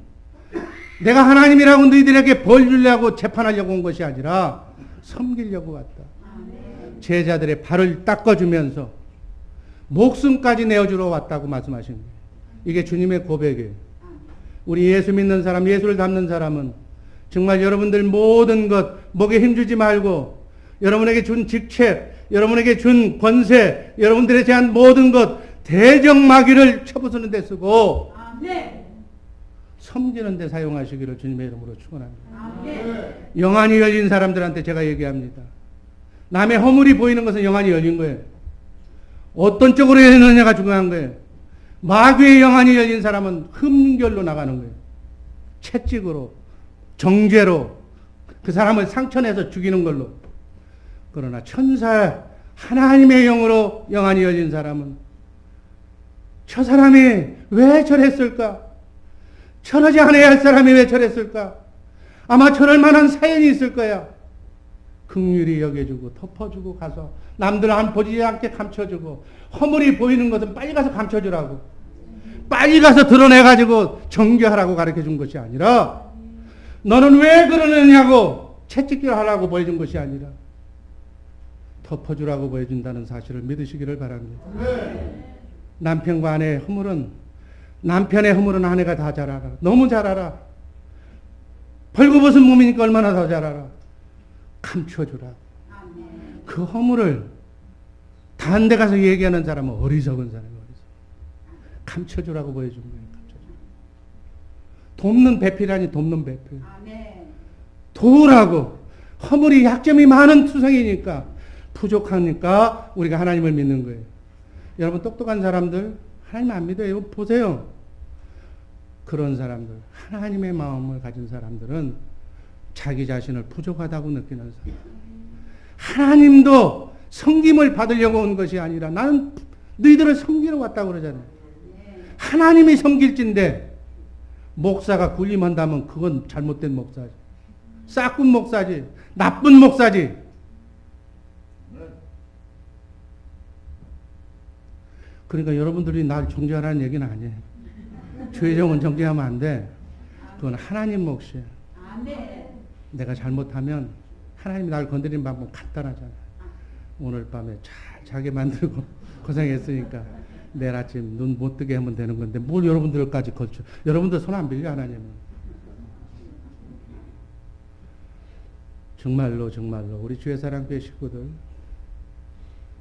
내가 하나님이라고 너희들에게 벌 주려고 재판하려고 온 것이 아니라 섬기려고 왔다. 제자들의 발을 닦아주면서 목숨까지 내어주러 왔다고 말씀하신 거예요. 이게 주님의 고백이에요. 우리 예수 믿는 사람, 예수를 닮는 사람은 정말 여러분들 모든 것 목에 힘주지 말고 여러분에게 준 직책, 여러분에게 준 권세, 여러분들에 대한 모든 것 대적마귀를 쳐부수는 데 쓰고 섬기는 데 사용하시기를 주님의 이름으로 축원합니다. 영안이 열린 사람들한테 제가 얘기합니다. 남의 허물이 보이는 것은 영안이 열린 거예요. 어떤 쪽으로 열리느냐가 중요한 거예요. 마귀의 영안이 열린 사람은 흠결로 나가는 거예요. 채찍으로, 정죄로 그 사람을 상처내서 죽이는 걸로. 그러나 천사 하나님의 영으로 영안이 열린 사람은 저 사람이 왜 저랬을까? 저러지 않아야 할 사람이 왜 저랬을까? 아마 저럴 만한 사연이 있을 거야. 긍휼히 여겨주고 덮어주고 가서 남들 안 보지 않게 감춰주고 허물이 보이는 것은 빨리 가서 감춰주라고. 빨리 가서 드러내가지고 정죄하라고 가르쳐준 것이 아니라 너는 왜 그러느냐고 채찍질 하라고 보여준 것이 아니라 덮어주라고 보여준다는 사실을 믿으시기를 바랍니다. 남편과 아내의 허물은 남편의 허물은 아내가 다 잘 알아. 너무 잘 알아. 벌거벗은 몸이니까 얼마나 더 잘 알아. 감춰주라. 그 허물을 다른 데 가서 얘기하는 사람은 어리석은 사람이에요. 감춰주라고 보여준 거예요. 감춰주라. 돕는 배필하니 돕는 배필. 도우라고. 허물이 약점이 많은 투성이니까 부족하니까 우리가 하나님을 믿는 거예요. 여러분 똑똑한 사람들 하나님 안 믿어요. 보세요. 그런 사람들, 하나님의 마음을 가진 사람들은 자기 자신을 부족하다고 느끼는 사람. 하나님도 섬김을 받으려고 온 것이 아니라 나는 너희들을 섬기러 왔다고 그러잖아요. 하나님이 섬길진데 목사가 군림한다면 그건 잘못된 목사지. 싹군 목사지. 나쁜 목사지. 그러니까 여러분들이 날 정죄하라는 얘기는 아니에요. 죄종은 정죄하면 안 돼. 그건 하나님 몫이에요. 내가 잘못하면 하나님이 날 건드리는 방법 간단하잖아요. 오늘 밤에 잘 자게 만들고 고생했으니까 내일 아침 눈 못 뜨게 하면 되는 건데 뭘 여러분들까지 거쳐. 여러분들 손 안 빌려 하나님은. 정말로 우리 주의 사랑교회 식구들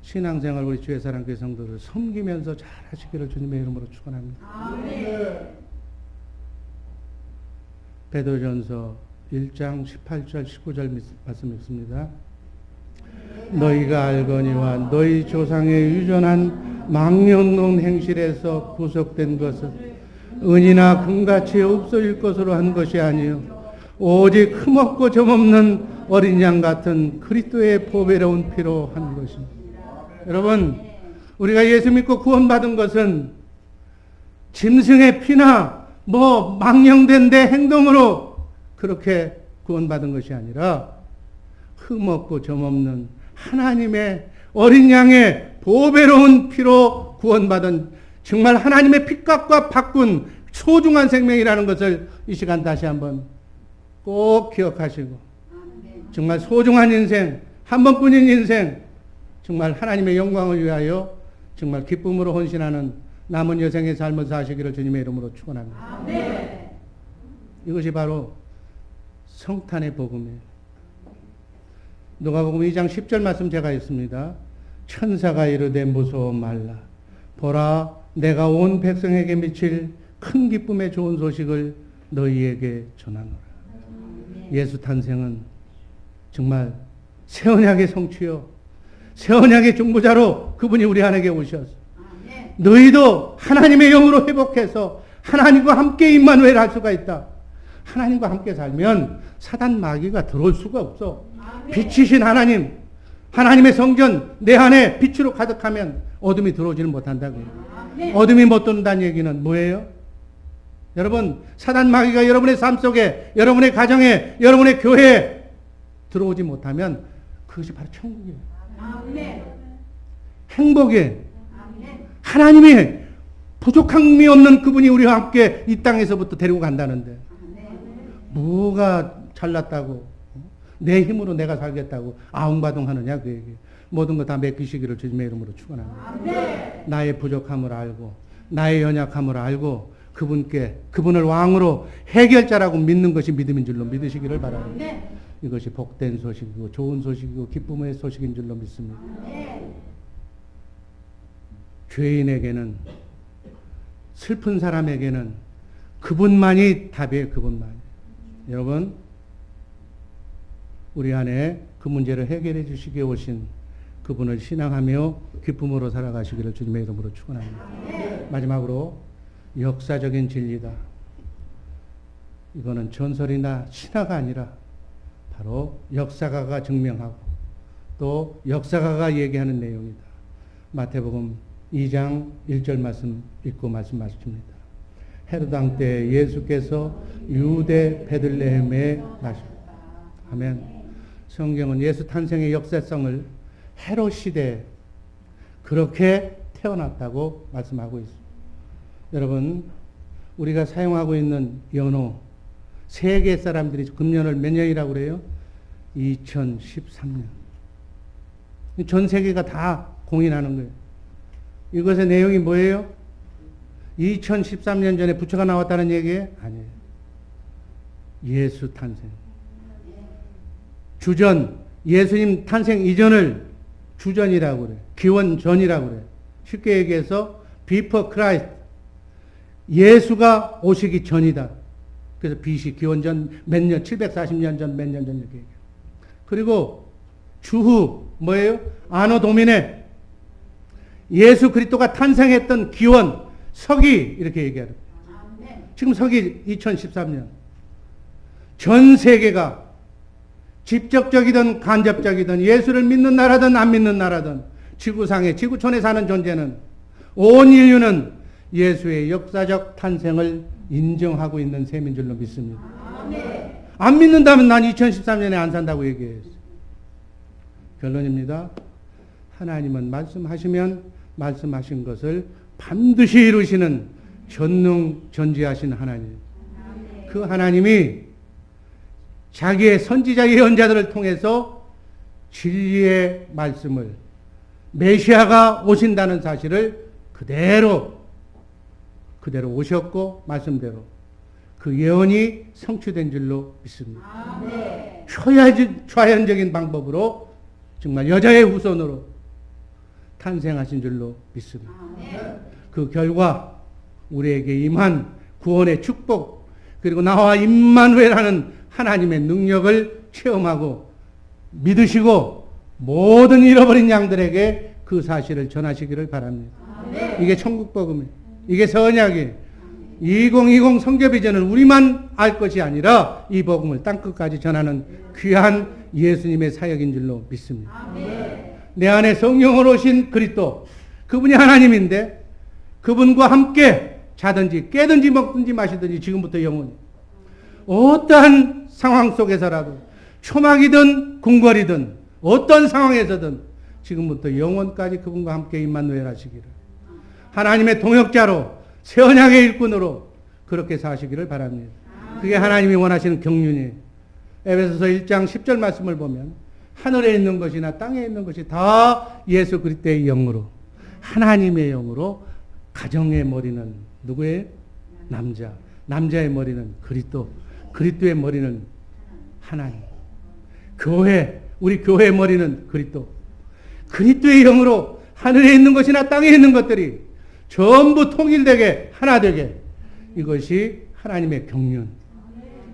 신앙생활 우리 주의 사랑교회 성도를 섬기면서 잘 하시기를 주님의 이름으로 축원합니다. 베드로전서 1장 18절 19절 말씀 읽습니다. 너희가 알거니와 너희 조상의 유전한 망령된 행실에서 구속된 것은 은이나 금같이 없어질 것으로 한 것이 아니요 오직 흠없고 점없는 어린 양 같은 그리스도의 보배로운 피로 한 것입니다. 여러분, 우리가 예수 믿고 구원받은 것은 짐승의 피나 망령된 내 행동으로 그렇게 구원받은 것이 아니라 흠없고 점없는 하나님의 어린 양의 보배로운 피로 구원받은 정말 하나님의 핏값과 바꾼 소중한 생명이라는 것을 이 시간 다시 한번 꼭 기억하시고 정말 소중한 인생, 한 번뿐인 인생 정말 하나님의 영광을 위하여 정말 기쁨으로 헌신하는 남은 여생의 삶을 사시기를 주님의 이름으로 축원합니다. 이것이 바로 성탄의 복음이에요. 누가복음 2장 10절 말씀 제가 있습니다. 천사가 이르되 무서워 말라. 보라 내가 온 백성에게 미칠 큰 기쁨의 좋은 소식을 너희에게 전하노라. 예수 탄생은 정말 새 언약의 성취요. 새 언약의 중보자로 그분이 우리 안에게 오셔서 너희도 하나님의 영으로 회복해서 하나님과 함께 임마누엘 할 수가 있다. 하나님과 함께 살면 사단 마귀가 들어올 수가 없어. 빛이신 하나님, 하나님의 성전 내 안에 빛으로 가득하면 어둠이 들어오지는 못한다고요. 어둠이 못 들어온다는 얘기는 뭐예요? 여러분, 사단 마귀가 여러분의 삶 속에, 여러분의 가정에, 여러분의 교회에 들어오지 못하면 그것이 바로 천국이에요. 행복이에요. 하나님이 부족함이 없는 그분이 우리와 함께 이 땅에서부터 데리고 간다는데 뭐가 잘났다고 내 힘으로 내가 살겠다고 아웅바둥하느냐 그 얘기. 모든 거 다 맡기시기를 주님의 이름으로 축원합니다. 나의 부족함을 알고 나의 연약함을 알고 그분을 왕으로 해결자라고 믿는 것이 믿음인 줄로 믿으시기를 바랍니다. 이것이 복된 소식이고 좋은 소식이고 기쁨의 소식인 줄로 믿습니다. 죄인에게는 슬픈 사람에게는 그분만이 답이에요. 그분만이. 여러분 우리 안에 그 문제를 해결해 주시기에 오신 그분을 신앙하며 기쁨으로 살아가시기를 주님의 이름으로 축원합니다. 마지막으로 역사적인 진리다. 이거는 전설이나 신화가 아니라 바로 역사가가 증명하고 또 역사가가 얘기하는 내용이다. 마태복음 2장 1절 말씀 읽고 말씀 마칩니다. 헤롯 왕 때 예수께서 유대 베들레헴에 나셨다. 아멘. 성경은 예수 탄생의 역사성을 헤롯 시대에 그렇게 태어났다고 말씀하고 있습니다. 여러분, 우리가 사용하고 있는 연호, 세계 사람들이 금년을 몇 년이라고 그래요? 2013년. 전 세계가 다 공인하는 거예요. 이것의 내용이 뭐예요? 2013년 전에 부처가 나왔다는 얘기예요? 아니에요. 예수 탄생. 주전, 예수님 탄생 이전을 주전이라고 그래요. 기원 전이라고 그래요. 쉽게 얘기해서 before Christ. 예수가 오시기 전이다. 그래서 BC, 기원 전 몇 년, 740년 전, 몇 년 전 이렇게 얘기해요. 그리고 주후, 뭐예요? 아노 도미네. 예수 그리스도가 탄생했던 기원, 서기, 이렇게 얘기하는 거예요. 지금 서기 2013년. 전 세계가 직접적이든 간접적이든 예수를 믿는 나라든 안 믿는 나라든 지구상에, 지구촌에 사는 존재는 온 인류는 예수의 역사적 탄생을 인정하고 있는 셈인 줄로 믿습니다. 안 믿는다면 난 2013년에 안 산다고 얘기했어요. 결론입니다. 하나님은 말씀하시면 말씀하신 것을 반드시 이루시는 전능전지하신 하나님. 그 하나님이 자기의 선지자 예언자들을 통해서 진리의 말씀을 메시아가 오신다는 사실을 그대로 오셨고 말씀대로 그 예언이 성취된 줄로 믿습니다. 초자연적인 방법으로 정말 여자의 후손으로 탄생하신 줄로 믿습니다. 그 결과 우리에게 임한 구원의 축복 그리고 나와 임마누엘하는 하나님의 능력을 체험하고 믿으시고 모든 잃어버린 양들에게 그 사실을 전하시기를 바랍니다. 이게 천국복음이에요. 이게 선약이에요. 2020 성교비전은 우리만 알 것이 아니라 이 복음을 땅끝까지 전하는 귀한 예수님의 사역인 줄로 믿습니다. 내 안에 성령으로 오신 그리스도, 그분이 하나님인데 그분과 함께 자든지 깨든지 먹든지 마시든지 지금부터 영원히 어떠한 상황 속에서라도 초막이든 궁궐이든 어떤 상황에서든 지금부터 영원까지 그분과 함께 임마누엘 하시기를 하나님의 동역자로 새 언약의 일꾼으로 그렇게 사시기를 바랍니다. 그게 하나님이 원하시는 경륜이에요. 에베소서 1장 10절 말씀을 보면 하늘에 있는 것이나 땅에 있는 것이 다 예수 그리스도의 영으로 하나님의 영으로 가정의 머리는 누구예요? 남자. 남자의 머리는 그리스도. 그리스도의 머리는 하나님. 교회. 우리 교회의 머리는 그리스도. 그리스도의 영으로 하늘에 있는 것이나 땅에 있는 것들이 전부 통일되게 하나 되게 이것이 하나님의 경륜.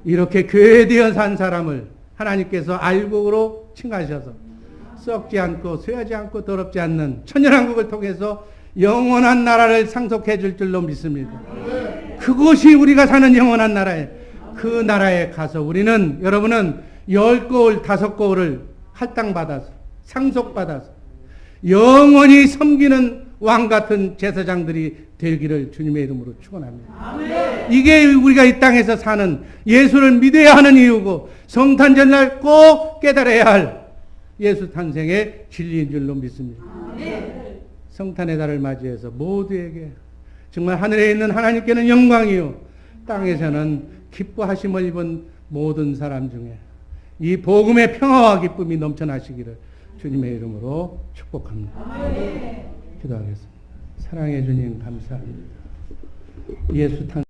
이렇게 교회에 대한 산 사람을 하나님께서 알곡으로 칭하셔서 썩지 않고 쇠하지 않고 더럽지 않는 천연왕국을 통해서 영원한 나라를 상속해 줄 줄로 믿습니다. 그것이 우리가 사는 영원한 나라예요. 그 나라에 가서 우리는 여러분은 10거울 5거울을 할당받아서 상속받아서 영원히 섬기는 왕같은 제사장들이 되기를 주님의 이름으로 축원합니다. 이게 우리가 이 땅에서 사는 예수를 믿어야 하는 이유고 성탄 전날 꼭 깨달아야 할 예수 탄생의 진리인 줄로 믿습니다. 성탄의 달을 맞이해서 모두에게 정말 하늘에 있는 하나님께는 영광이요 땅에서는 기뻐하심을 입은 모든 사람 중에 이 복음의 평화와 기쁨이 넘쳐나시기를 주님의 이름으로 축복합니다. 기도하겠습니다. 사랑해 주님 감사합니다. 예수 탄